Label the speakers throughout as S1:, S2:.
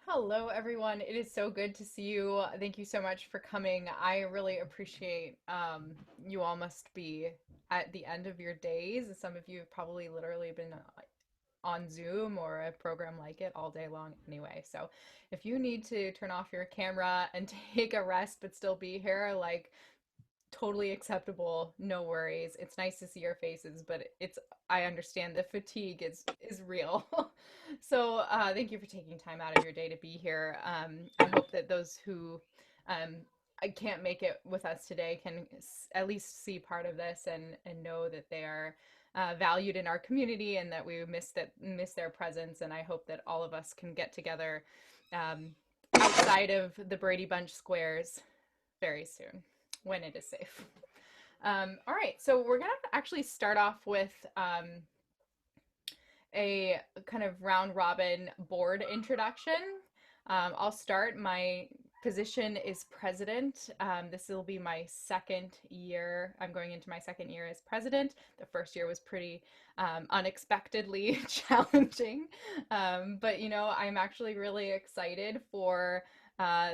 S1: Hello, everyone. It is so good to see you. Thank you so much for coming. I really appreciate you all must be at the end of your days. Some of you have probably literally been on Zoom or a program like it all day long anyway. So if you need to turn off your camera and take a rest but still be here, like totally acceptable. No worries. It's nice to see your faces, but it's I understand the fatigue is real. So thank you for taking time out of your day to be here. I hope that those who um, I can't make it with us today can at least see part of this and know that they are valued in our community and that we miss their presence. And I hope that all of us can get together um, outside of the Brady Bunch squares very soon when it is safe. All right, so we're gonna actually start off with a kind of round robin board introduction. I'll start. My position is president. This will be my second year. I'm going into my second year as president. The first year was pretty unexpectedly challenging, but I'm actually really excited for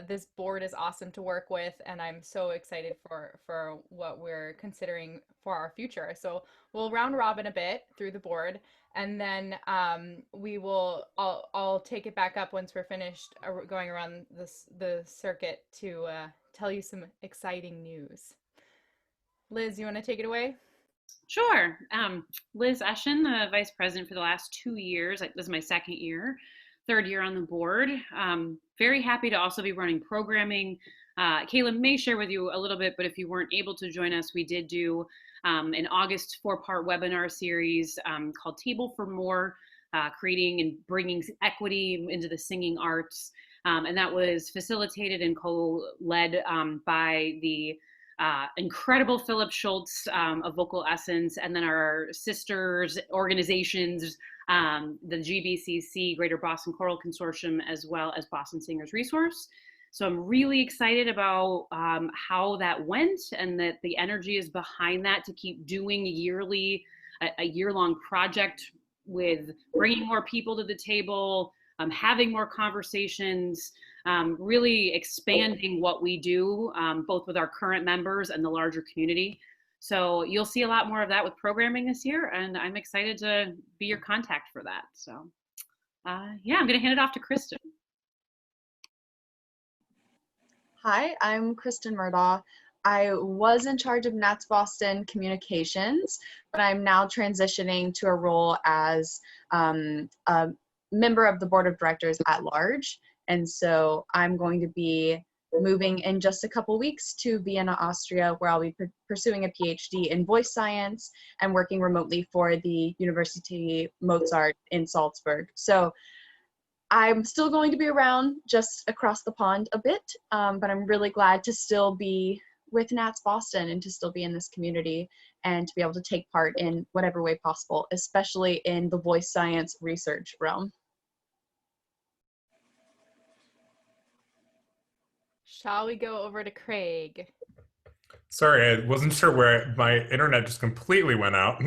S1: this board is awesome to work with, and I'm so excited for what we're considering for our future. So we'll round robin a bit through the board, and then I'll take it back up once we're finished going around the circuit to tell you some exciting news. Liz, you want to take it away?
S2: Sure. Liz Eschen, the vice president for the last 2 years. This is my second year, third year on the board. Very happy to also be running programming. Caleb may share with you a little bit, but if you weren't able to join us, we did do an August 4-part webinar series called Table for More, creating and bringing equity into the singing arts. And that was facilitated and co-led by the incredible Philip Schultz of Vocal Essence, and then our sisters organizations, the GBCC, Greater Boston Choral Consortium, as well as Boston Singers Resource. So I'm really excited about how that went, and that the energy is behind that to keep doing a year-long project with bringing more people to the table, having more conversations, really expanding what we do, both with our current members and the larger community. So you'll see a lot more of that with programming this year, and I'm excited to be your contact for that. So yeah, I'm gonna hand it off to Kristen.
S3: Hi, I'm Kristen Murdaugh. I was in charge of NATS Boston communications, but I'm now transitioning to a role as a member of the board of directors at large. And so I'm going to be moving in just a couple weeks to Vienna, Austria, where I'll be pursuing a PhD in voice science and working remotely for the University Mozart in Salzburg. So I'm still going to be around just across the pond a bit, but I'm really glad to still be with NATS Boston and to still be in this community and to be able to take part in whatever way possible, especially in the voice science research realm.
S1: Shall we go over to Craig?
S4: Sorry, I wasn't sure where my internet just completely went out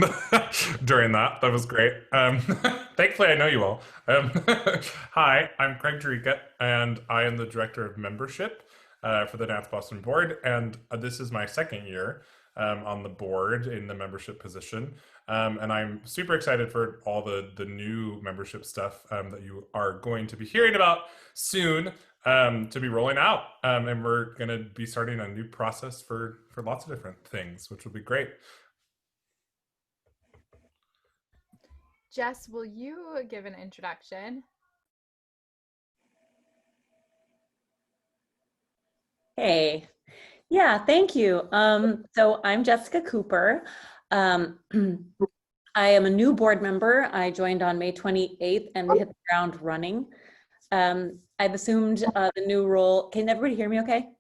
S4: during that. That was great. Thankfully, I know you all. Hi, I'm Craig Jerica, and I am the Director of Membership for the NATS Boston Board, and this is my second year on the board in the membership position. And I'm super excited for all the new membership stuff that you are going to be hearing about soon to be rolling out. And we're going to be starting a new process for lots of different things, which will be great.
S1: Jess, will you give an introduction?
S5: Hey, yeah, thank you. So I'm Jessica Cooper. I am a new board member. I joined on May 28th and we hit the ground running. I've assumed the new role. Can everybody hear me okay?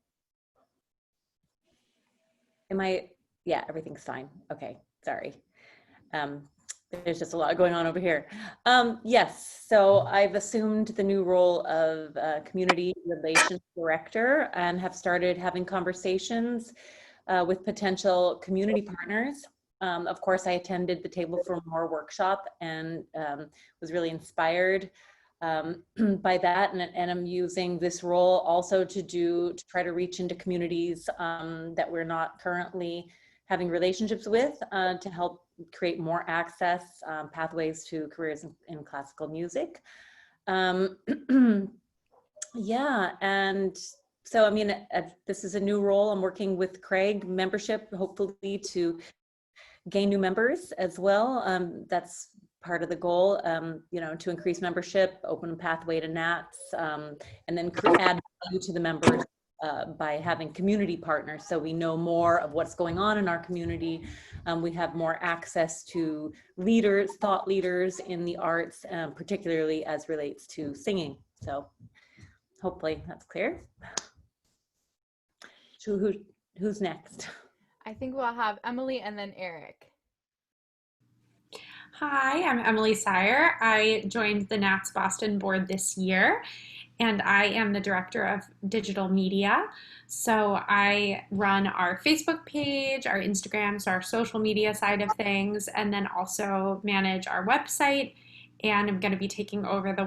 S5: Yeah, everything's fine. Okay, sorry. There's just a lot going on over here. Yes, so I've assumed the new role of Community Relations Director and have started having conversations with potential community partners. Of course, I attended the Table for More workshop and was really inspired by that, and I'm using this role also to try to reach into communities that we're not currently having relationships with, to help create more access, pathways to careers in classical music. Yeah, and so I mean, this is a new role. I'm working with Craig membership, hopefully to gain new members as well. That's part of the goal, you know, to increase membership, open a pathway to NATS, and then add value to the members by having community partners, so we know more of what's going on in our community. We have more access to leaders, thought leaders in the arts, particularly as relates to singing. So hopefully that's clear. So who's next?
S1: I think we'll have Emily and then Eric.
S6: Hi, I'm Emily Sire. I joined the NATS Boston board this year, and I am the director of digital media. So I run our Facebook page, our Instagram, so our social media side of things, and then also manage our website. And I'm going to be taking over the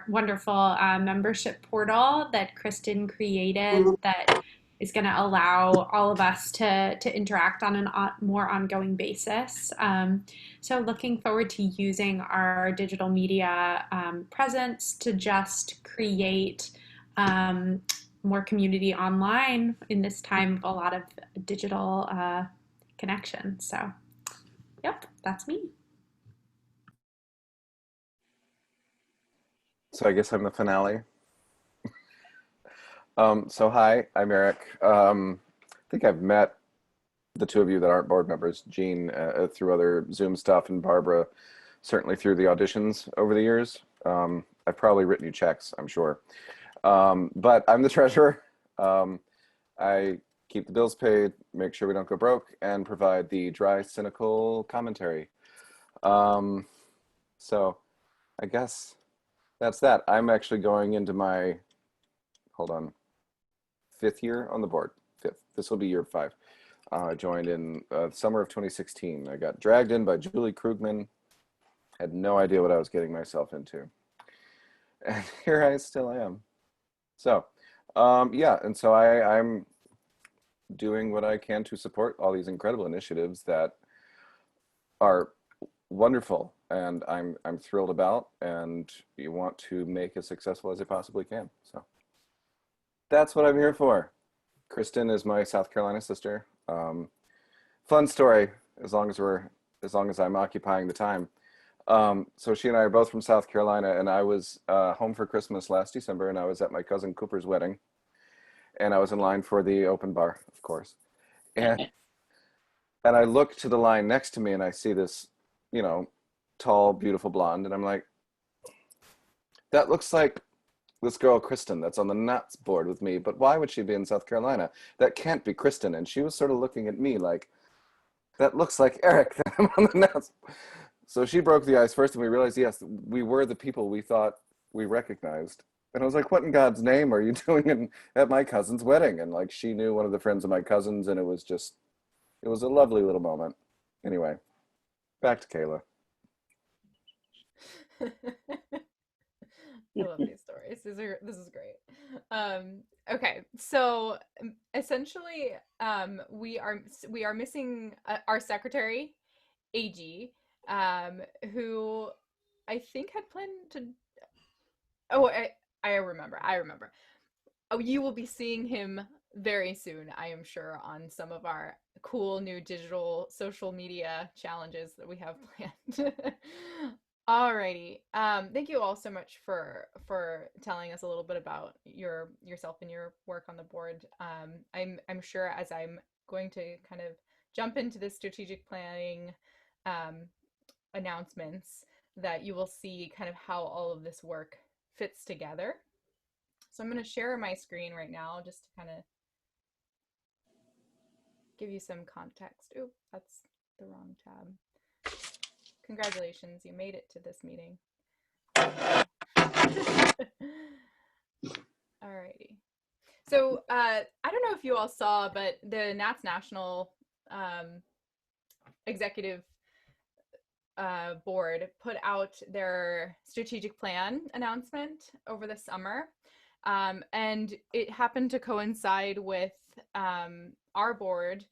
S6: wonderful membership portal that Kristen created that is going to allow all of us to interact on a more ongoing basis. So looking forward to using our digital media presence to just create more community online in this time of a lot of digital connection. So, yep, that's me.
S7: So I guess I'm the finale. So hi, I'm Eric. I think I've met the two of you that aren't board members, Jean through other Zoom stuff, and Barbara certainly through the auditions over the years. I've probably written you checks, I'm sure. But I'm the treasurer. I keep the bills paid, make sure we don't go broke, and provide the dry, cynical commentary. So I guess that's that. I'm actually going into my, hold on, 5th year on the board. 5th. This will be year 5. I joined in summer of 2016. I got dragged in by Julie Krugman. Had no idea what I was getting myself into. And here I still am. So, yeah, and so I'm doing what I can to support all these incredible initiatives that are wonderful, and I'm thrilled about, and you want to make as successful as I possibly can. So that's what I'm here for. Kristen is my South Carolina sister. Fun story, as long as I'm occupying the time. So she and I are both from South Carolina, and I was home for Christmas last December, and I was at my cousin Cooper's wedding, and I was in line for the open bar, of course. And I look to the line next to me, and I see this, you know, tall, beautiful blonde, and I'm like, that looks like this girl Kristen that's on the NATS board with me, but why would she be in South Carolina? That can't be Kristen. And she was sort of looking at me like, that looks like Eric that I'm on the NATS. So she broke the ice first, and we realized, yes, we were the people we thought we recognized. And I was like, what in God's name are you doing at my cousin's wedding? And like, she knew one of the friends of my cousins, and it was a lovely little moment. Anyway, back to Kayla.
S1: I love these stories. This is great. Okay, so essentially, we are missing our secretary, AG, who I think had planned to. Oh, I remember. Oh, you will be seeing him very soon, I am sure, on some of our cool new digital social media challenges that we have planned. Alrighty. Thank you all so much for telling us a little bit about yourself and your work on the board. I'm sure as I'm going to kind of jump into the strategic planning announcements that you will see kind of how all of this work fits together. So I'm going to share my screen right now just to kind of give you some context. Ooh, that's the wrong tab. Congratulations, you made it to this meeting. Alrighty. So I don't know if you all saw, but the NATS National Executive board put out their strategic plan announcement over the summer. And it happened to coincide with our board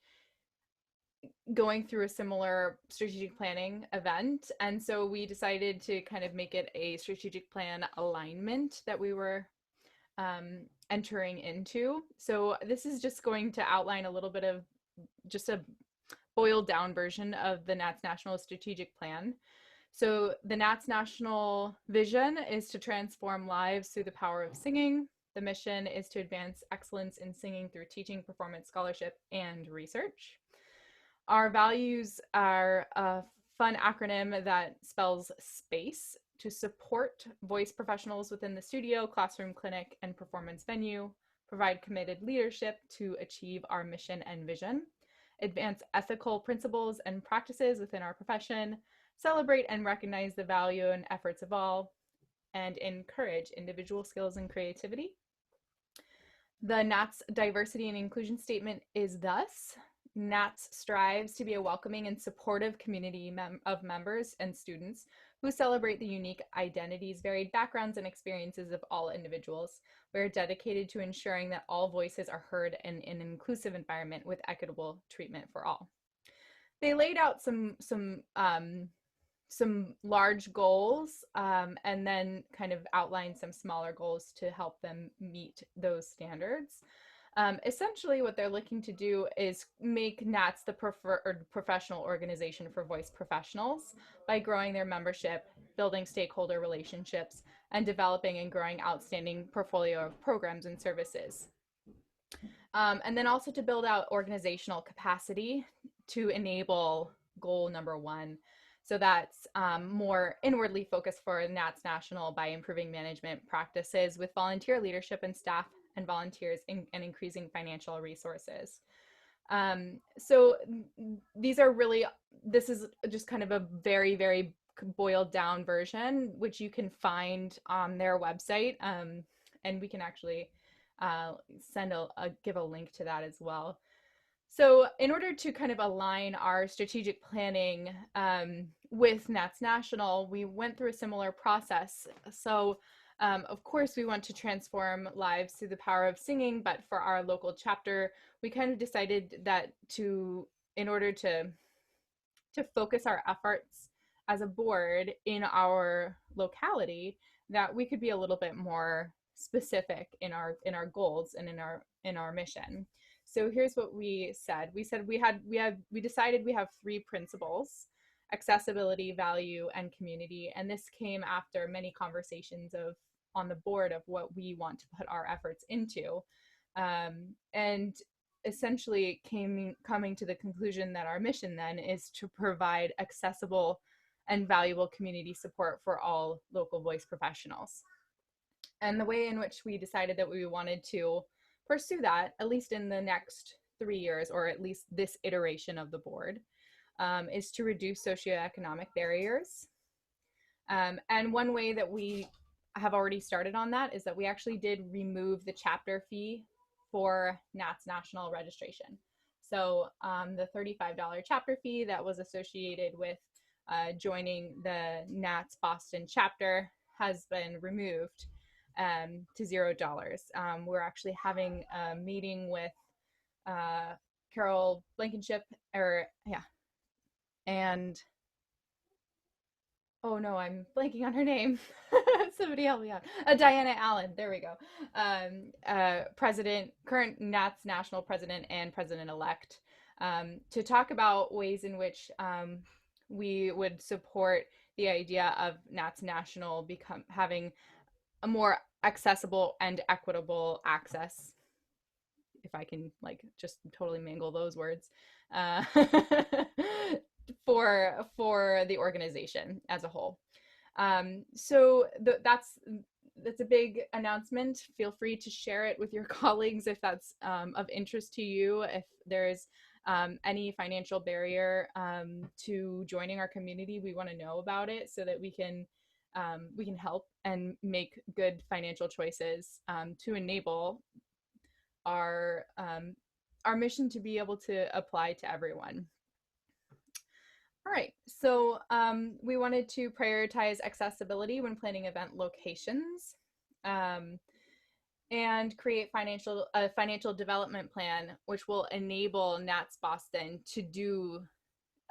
S1: going through a similar strategic planning event. And so we decided to kind of make it a strategic plan alignment that we were entering into. So this is just going to outline a little bit of just a boiled down version of the NATS National Strategic Plan. So the NATS National vision is to transform lives through the power of singing. The mission is to advance excellence in singing through teaching, performance, scholarship, and research. Our values are a fun acronym that spells SPACE, to support voice professionals within the studio, classroom, clinic, and performance venue, provide committed leadership to achieve our mission and vision, advance ethical principles and practices within our profession, celebrate and recognize the value and efforts of all, and encourage individual skills and creativity. The NATS diversity and inclusion statement is thus: NATS strives to be a welcoming and supportive community of members and students who celebrate the unique identities, varied backgrounds, and experiences of all individuals. We're dedicated to ensuring that all voices are heard in an inclusive environment with equitable treatment for all. They laid out some large goals, and then kind of outlined some smaller goals to help them meet those standards. Essentially, what they're looking to do is make NATS the preferred professional organization for voice professionals by growing their membership, building stakeholder relationships, and developing and growing outstanding portfolio of programs and services. And then also to build out organizational capacity to enable goal number 1. So that's more inwardly focused for NATS National by improving management practices with volunteer leadership and staff and volunteers and increasing financial resources. So these are really, this is just kind of a very, very boiled down version, which you can find on their website. And we can actually give a link to that as well. So in order to kind of align our strategic planning with NATS National, we went through a similar process. So of course, we want to transform lives through the power of singing, but for our local chapter, we kind of decided that in order to focus our efforts as a board in our locality, that we could be a little bit more specific in our goals and in our mission. So here's what we said. We said we decided we have 3 principles: accessibility, value, and community. And this came after many conversations on the board of what we want to put our efforts into. And essentially coming to the conclusion that our mission then is to provide accessible and valuable community support for all local voice professionals. And the way in which we decided that we wanted to pursue that, at least in the next 3 years, or at least this iteration of the board, is to reduce socioeconomic barriers. And one way that we have already started on that is that we actually did remove the chapter fee for NATS National registration. So the $35 chapter fee that was associated with joining the NATS Boston chapter has been removed to $0. We're actually having a meeting with Carol Blankenship, and oh no, I'm blanking on her name. Somebody help me out. Diana Allen, there we go. Current NATS National President and President-elect, to talk about ways in which we would support the idea of NATS National having a more accessible and equitable access, if I can just totally mangle those words, for the organization as a whole. So that's a big announcement. Feel free to share it with your colleagues if that's of interest to you. If there's any financial barrier to joining our community, we want to know about it so that we can help and make good financial choices to enable our mission to be able to apply to everyone. All right, so we wanted to prioritize accessibility when planning event locations, and create a financial development plan, which will enable NATS Boston to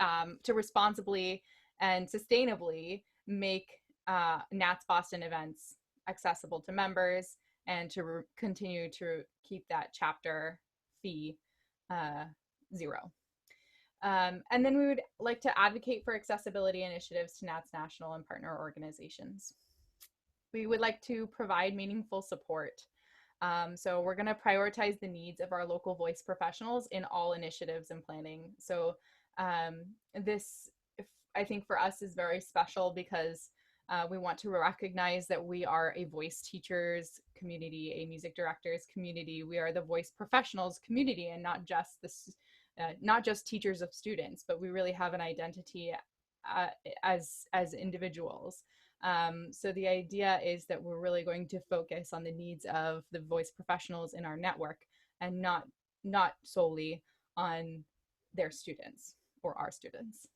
S1: to responsibly and sustainably make NATS Boston events accessible to members and to continue to keep that chapter fee zero. And then we would like to advocate for accessibility initiatives to NATS national and partner organizations. We would like to provide meaningful support. So we're going to prioritize the needs of our local voice professionals in all initiatives and planning. So this, I think for us, is very special because we want to recognize that we are a voice teachers community, a music directors community. We are the voice professionals community, and not just teachers of students, but we really have an identity as individuals. So the idea is that we're really going to focus on the needs of the voice professionals in our network and not solely on their students or our students.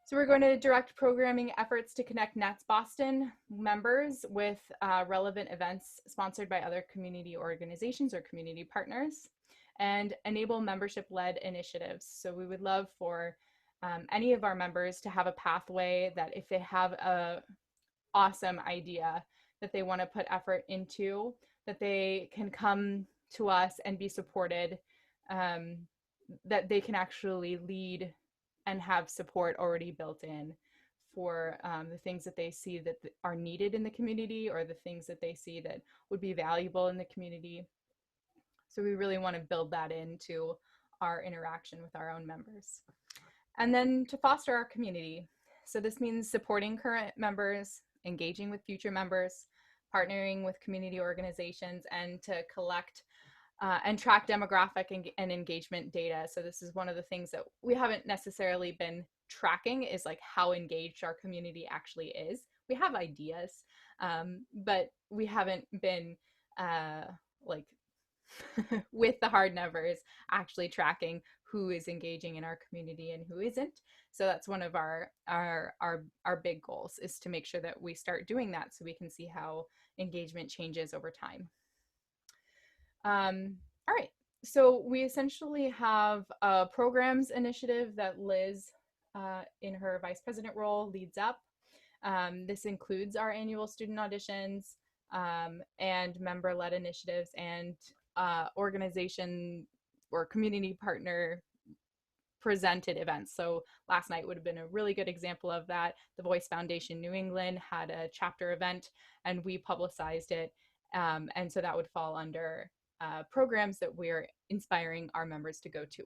S1: So we're going to direct programming efforts to connect NATS Boston members with relevant events sponsored by other community organizations or community partners, and enable membership-led initiatives. So we would love for any of our members to have a pathway that if they have a awesome idea that they want to put effort into, that they can come to us and be supported, that they can actually lead and have support already built in for the things that they see that are needed in the community, or the things that they see that would be valuable in the community. So we really want to build that into our interaction with our own members. And then to foster our community. So this means supporting current members, engaging with future members, partnering with community organizations, and to collect and track demographic and engagement data. So this is one of the things that we haven't necessarily been tracking, is like how engaged our community actually is. We have ideas, but we haven't been like with the hard numbers actually tracking who is engaging in our community and who isn't. So that's one of our big goals, is to make sure that we start doing that so we can see how engagement changes over time. All right, so we essentially have a programs initiative that Liz, in her vice president role, leads up. This includes our annual student auditions and member-led initiatives and organization or community partner presented events. So last night would have been a really good example of that. The Voice Foundation New England had a chapter event and we publicized it. And so that would fall under programs that we're inspiring our members to go to.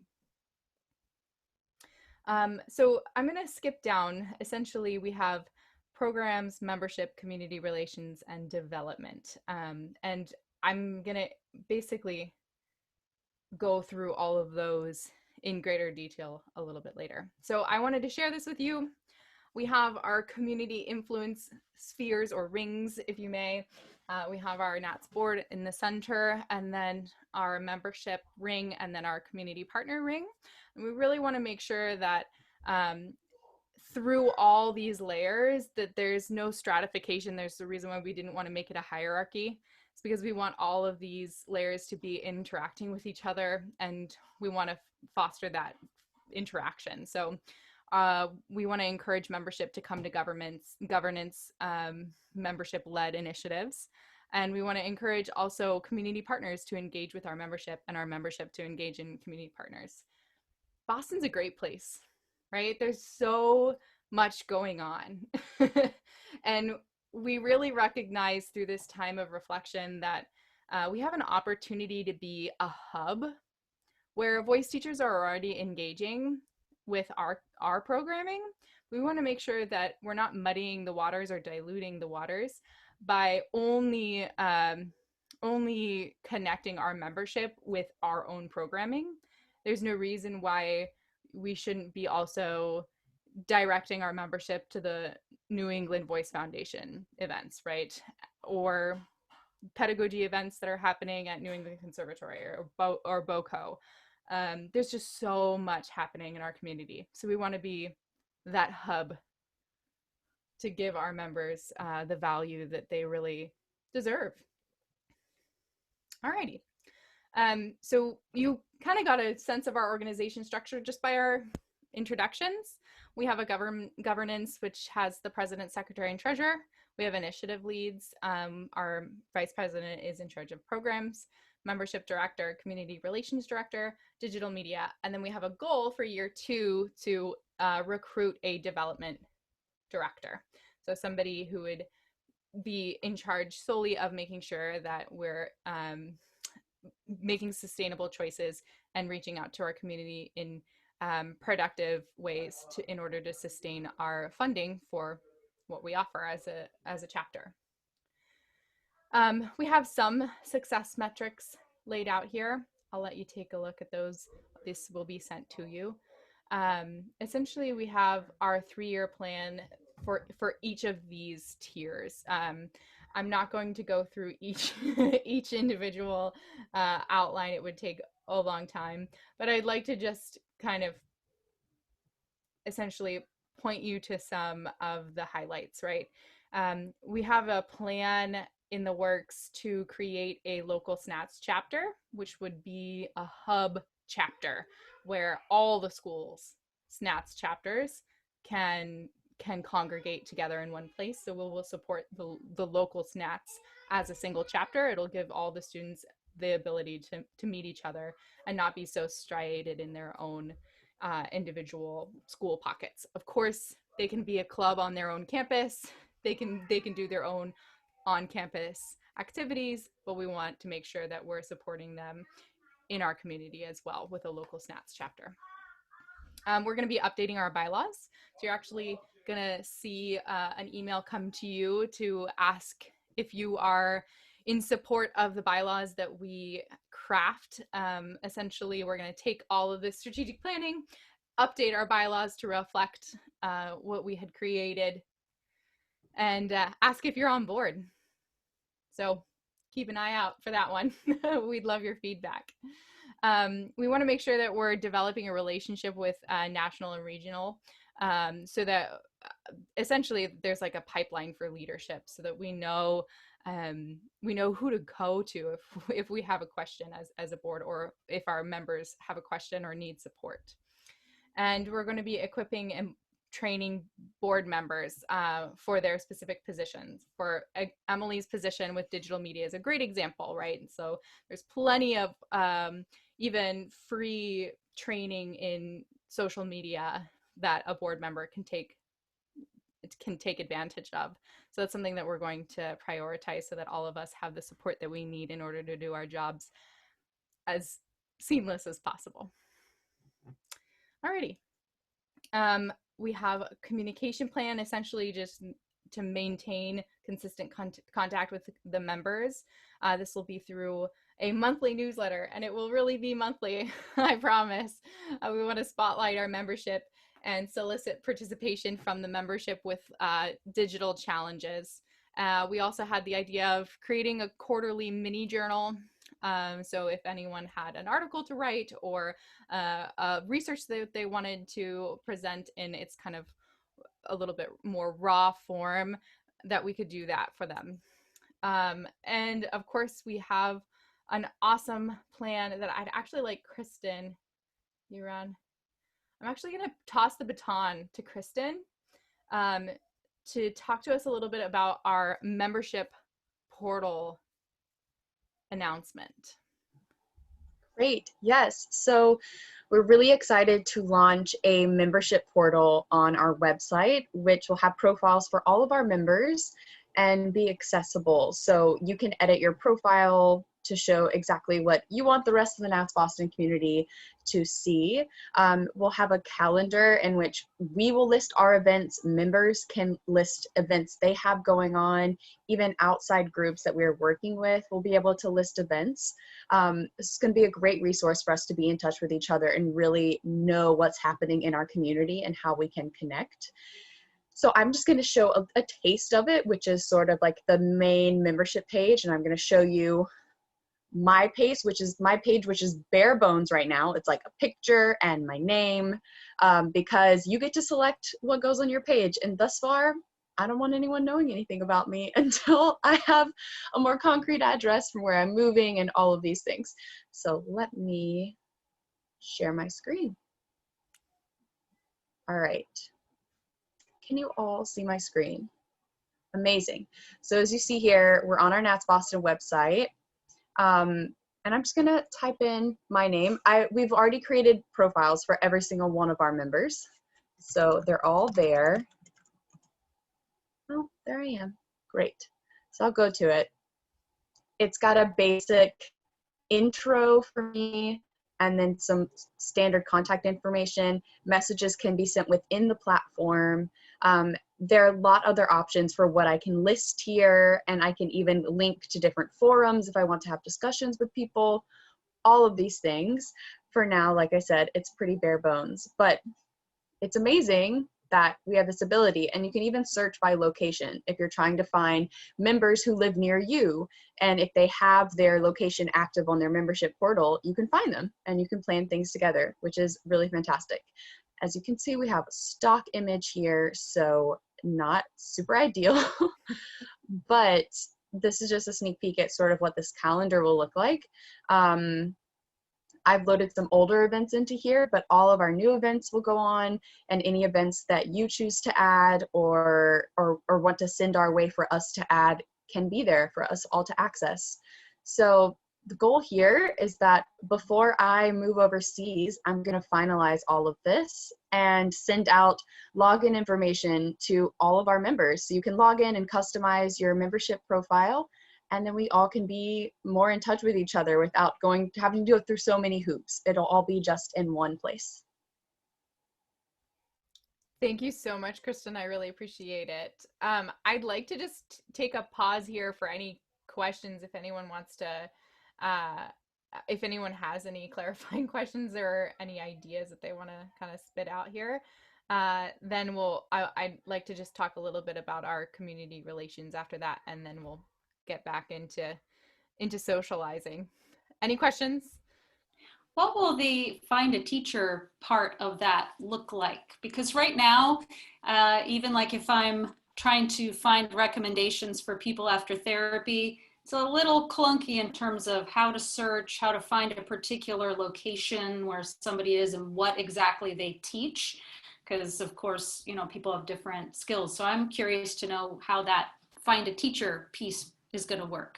S1: So I'm going to skip down. Essentially, we have programs, membership, community relations, and development. And I'm going to basically go through all of those in greater detail a little bit later. So I wanted to share this with you. We have our community influence spheres, or rings, if you may. We have our NATS board in the center, and then our membership ring, and then our community partner ring. And we really want to make sure that through all these layers that there's no stratification. There's the reason why we didn't want to make it a hierarchy. It's because we want all of these layers to be interacting with each other, and we want to foster that interaction. So we want to encourage membership to come to governance membership-led initiatives. And we want to encourage also community partners to engage with our membership, and our membership to engage in community partners. Boston's a great place, right? There's so much going on. And we really recognize through this time of reflection that we have an opportunity to be a hub where voice teachers are already engaging with our programming. We want to make sure that we're not muddying the waters or diluting the waters by only connecting our membership with our own programming. There's no reason why we shouldn't be also directing our membership to the New England Voice Foundation events, right? Or pedagogy events that are happening at New England Conservatory or BOCO. There's just so much happening in our community. So we want to be that hub to give our members the value that they really deserve. Alrighty. So you kind of got a sense of our organization structure just by our introductions. We have a governance, which has the president, secretary, and treasurer. We have initiative leads. Our vice president is in charge of programs, membership director, community relations director, digital media. And then we have a goal for year 2 to recruit a development director. So somebody who would be in charge solely of making sure that we're making sustainable choices and reaching out to our community in productive ways in order to sustain our funding for what we offer as a chapter. We have some success metrics laid out here. I'll let you take a look at those. This will be sent to you. Essentially, we have our 3-year plan for each of these tiers. I'm not going to go through each individual outline. It would take a long time, but I'd like to just kind of essentially point you to some of the highlights, right? We have a plan in the works to create a local NATS chapter, which would be a hub chapter where all the schools' NATS chapters can congregate together in one place. So we'll support the local NATS as a single chapter. It'll give all the students the ability to meet each other and not be so striated in their own individual school pockets. Of course, they can be a club on their own campus. They can do their own on-campus activities, but we want to make sure that we're supporting them in our community as well with a local NATS chapter. We're going to be updating our bylaws. So you're actually going to see an email come to you to ask if you are in support of the bylaws that we craft. Essentially, we're going to take all of this strategic planning, update our bylaws to reflect what we had created, and ask if you're on board. So keep an eye out for that one. We'd love your feedback. We want to make sure that we're developing a relationship with national and regional so that essentially there's like a pipeline for leadership so that we know who to go to if we have a question as a board, or if our members have a question or need support. And we're going to be equipping and training board members for their specific positions. For Emily's position with digital media is a great example, right? And so there's plenty of even free training in social media that a board member can take advantage of. So that's something that we're going to prioritize so that all of us have the support that we need in order to do our jobs as seamless as possible. Alrighty. We have a communication plan, essentially just to maintain consistent contact with the members. This will be through a monthly newsletter, and it will really be monthly, I promise. We want to spotlight our membership and solicit participation from the membership with digital challenges. We also had the idea of creating a quarterly mini journal. So if anyone had an article to write or research that they wanted to present in its kind of a little bit more raw form, that we could do that for them. And of course, we have an awesome plan that I'd actually like Kristen, you run. I'm actually going to toss the baton to Kristen to talk to us a little bit about our membership portal announcement.
S3: Great, yes. So we're really excited to launch a membership portal on our website, which will have profiles for all of our members and be accessible. So you can edit your profile to show exactly what you want the rest of the NATS Boston community to see. We'll have a calendar in which we will list our events. Members can list events they have going on. Even outside groups that we're working with will be able to list events. This is going to be a great resource for us to be in touch with each other and really know what's happening in our community and how we can connect. So I'm just going to show a taste of it, which is sort of like the main membership page, and I'm going to show you my page, which is bare bones right now. It's like a picture and my name, because you get to select what goes on your page. And thus far, I don't want anyone knowing anything about me until I have a more concrete address from where I'm moving and all of these things. So let me share my screen. All right. Can you all see my screen? Amazing. So as you see here, we're on our NATS Boston website. And I'm just gonna type in my name. We've already created profiles for every single one of our members. So they're all there. Oh, there I am. Great. So I'll go to it. It's got a basic intro for me and then some standard contact information. Messages can be sent within the platform. There are a lot of other options for what I can list here, and I can even link to different forums if I want to have discussions with people, all of these things. For now, like I said, it's pretty bare bones, but it's amazing that we have this ability, and you can even search by location if you're trying to find members who live near you, and if they have their location active on their membership portal, you can find them and you can plan things together, which is really fantastic. As you can see, we have a stock image here, so not super ideal, but this is just a sneak peek at sort of what this calendar will look like. I've loaded some older events into here, but all of our new events will go on, and any events that you choose to add or want to send our way for us to add can be there for us all to access. So the goal here is that before I move overseas, I'm going to finalize all of this and send out login information to all of our members. So you can log in and customize your membership profile, and then we all can be more in touch with each other without having to go through so many hoops. It'll all be just in one place.
S1: Thank you so much, Kristen. I really appreciate it. I'd like to just take a pause here for any questions if anyone wants to, uh, if anyone has any clarifying questions or any ideas that they want to kind of spit out here. Then I'd like to just talk a little bit about our community relations after that, and then we'll get back into socializing. Any questions?
S8: What will the find a teacher part of that look like? Because right now, even like if I'm trying to find recommendations for people after therapy, it's a little clunky in terms of how to search, how to find a particular location where somebody is and what exactly they teach. Because of course, you know, people have different skills. So I'm curious to know how that find a teacher piece is going to work.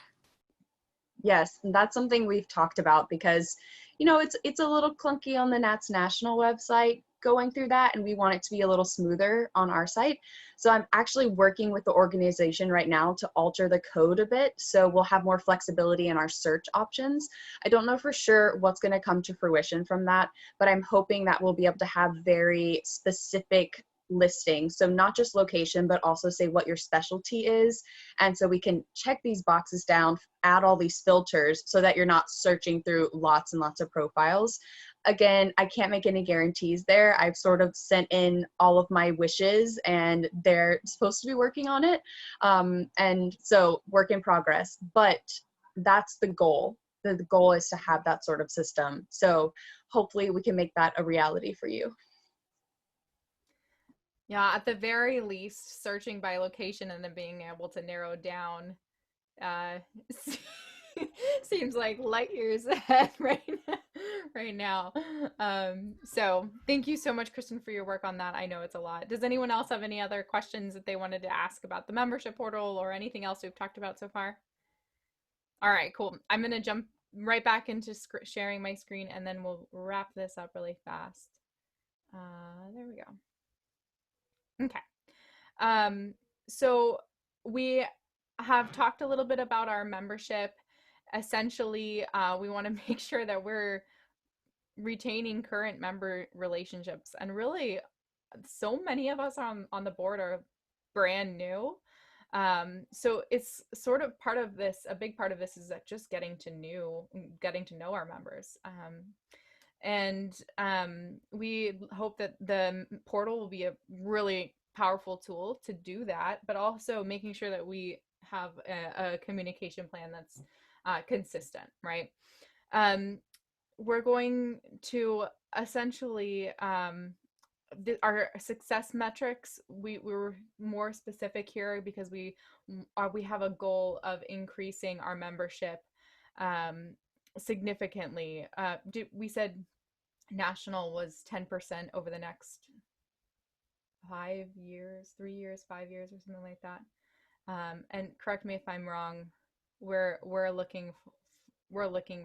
S3: Yes, and that's something we've talked about because, you know, it's a little clunky on the NATS national website going through that, and we want it to be a little smoother on our site. So I'm actually working with the organization right now to alter the code a bit, so we'll have more flexibility in our search options. I don't know for sure what's going to come to fruition from that, but I'm hoping that we'll be able to have very specific listing. So not just location, but also say what your specialty is. And so we can check these boxes down, add all these filters so that you're not searching through lots and lots of profiles. Again, I can't make any guarantees there. I've sort of sent in all of my wishes and they're supposed to be working on it. And so work in progress, but that's the goal. The goal is to have that sort of system. So hopefully we can make that a reality for you.
S1: Yeah, at the very least, searching by location and then being able to narrow down uh, seems like light years ahead right now. So thank you so much, Kristen, for your work on that. I know it's a lot. Does anyone else have any other questions that they wanted to ask about the membership portal or anything else we've talked about so far? All right, cool. I'm going to jump right back into sharing my screen, and then we'll wrap this up really fast. There we go. Okay. So we have talked a little bit about our membership. Essentially, we want to make sure that we're retaining current member relationships. And really, so many of us on the board are brand new. So it's sort of part of this, a big part of this is that just getting to know our members. And we hope that the portal will be a really powerful tool to do that, but also making sure that we have a communication plan that's consistent, right? Um, we're going to essentially our success metrics. We were more specific here because we have a goal of increasing our membership significantly. We said national was 10% over the next 5 years, 3 years, 5 years, or something like that. And correct me if I'm wrong. We're looking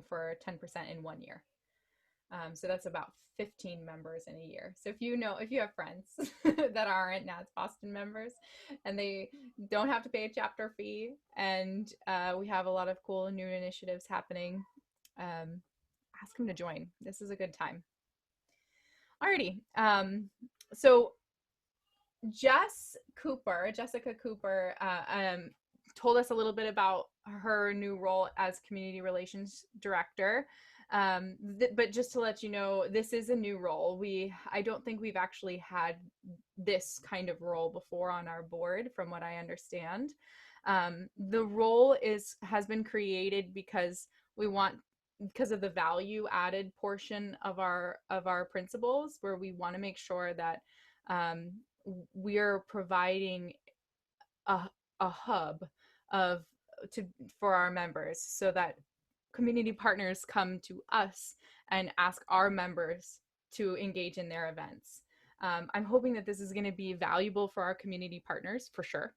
S1: for 10% in 1 year. So that's about 15 members in a year. So if you have friends that aren't NATS Boston members and they don't have to pay a chapter fee, and we have a lot of cool new initiatives happening, ask them to join. This is a good time. Alrighty. So Jessica Cooper, told us a little bit about her new role as community relations director. But just to let you know, this is a new role. I don't think we've actually had this kind of role before on our board, from what I understand. The role has been created because of the value added portion of our principles, where we want to make sure that we're providing a hub for our members, so that community partners come to us and ask our members to engage in their events. I'm hoping that this is going to be valuable for our community partners, for sure,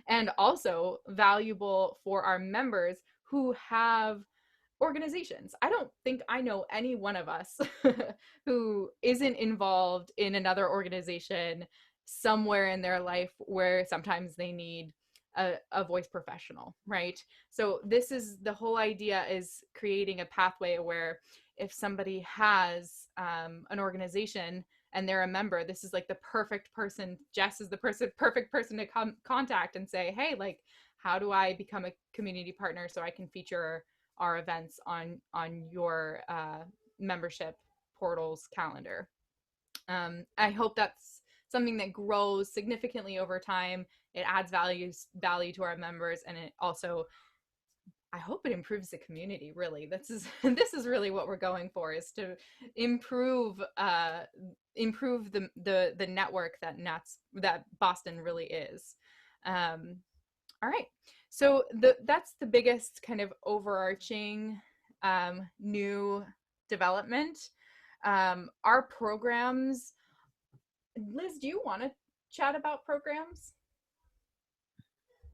S1: and also valuable for our members who have organizations. I don't think I know any one of us who isn't involved in another organization somewhere in their life where sometimes they need a voice professional, right? So the whole idea is creating a pathway where if somebody has an organization and they're a member, this is like the perfect person. Jess is the perfect person to contact and say, hey, like, how do I become a community partner so I can feature our events on your membership portal's calendar? I hope that's something that grows significantly over time. It adds value to our members, and it also, I hope it improves the community. Really, this is really what we're going for, is to improve the network that Boston really is. All right, so that's the biggest kind of overarching new development. Our programs. Liz, do you want to chat about programs?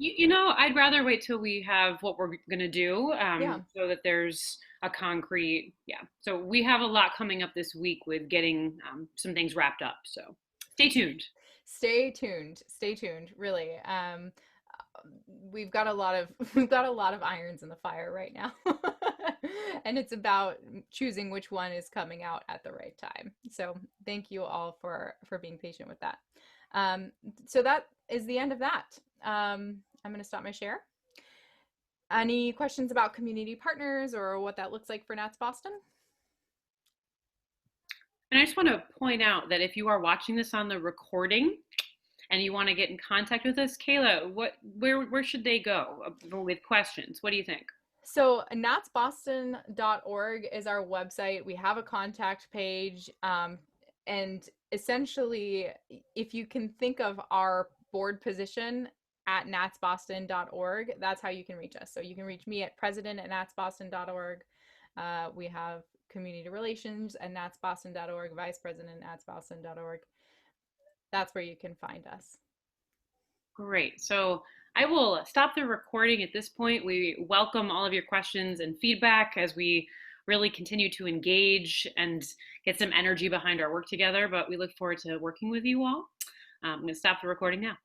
S2: I'd rather wait till we have what we're going to do, so that there's a concrete, So we have a lot coming up this week with getting some things wrapped up. So stay tuned.
S1: Stay tuned, really. We've got a lot of irons in the fire right now. And it's about choosing which one is coming out at the right time. So thank you all for being patient with that. So that is the end of that. I'm going to stop my share. Any questions about community partners or what that looks like for NATS Boston?
S2: And I just want to point out that if you are watching this on the recording and you want to get in contact with us, Kayla, where should they go with questions? What do you think?
S1: So natsboston.org is our website. We have a contact page. And essentially, if you can think of our board position at natsboston.org, that's how you can reach us. So you can reach me at president@natsboston.org. We have community relations at natsboston.org, vice president at natsboston.org. That's where you can find us.
S2: Great. So I will stop the recording at this point. We welcome all of your questions and feedback as we really continue to engage and get some energy behind our work together, but we look forward to working with you all. I'm going to stop the recording now.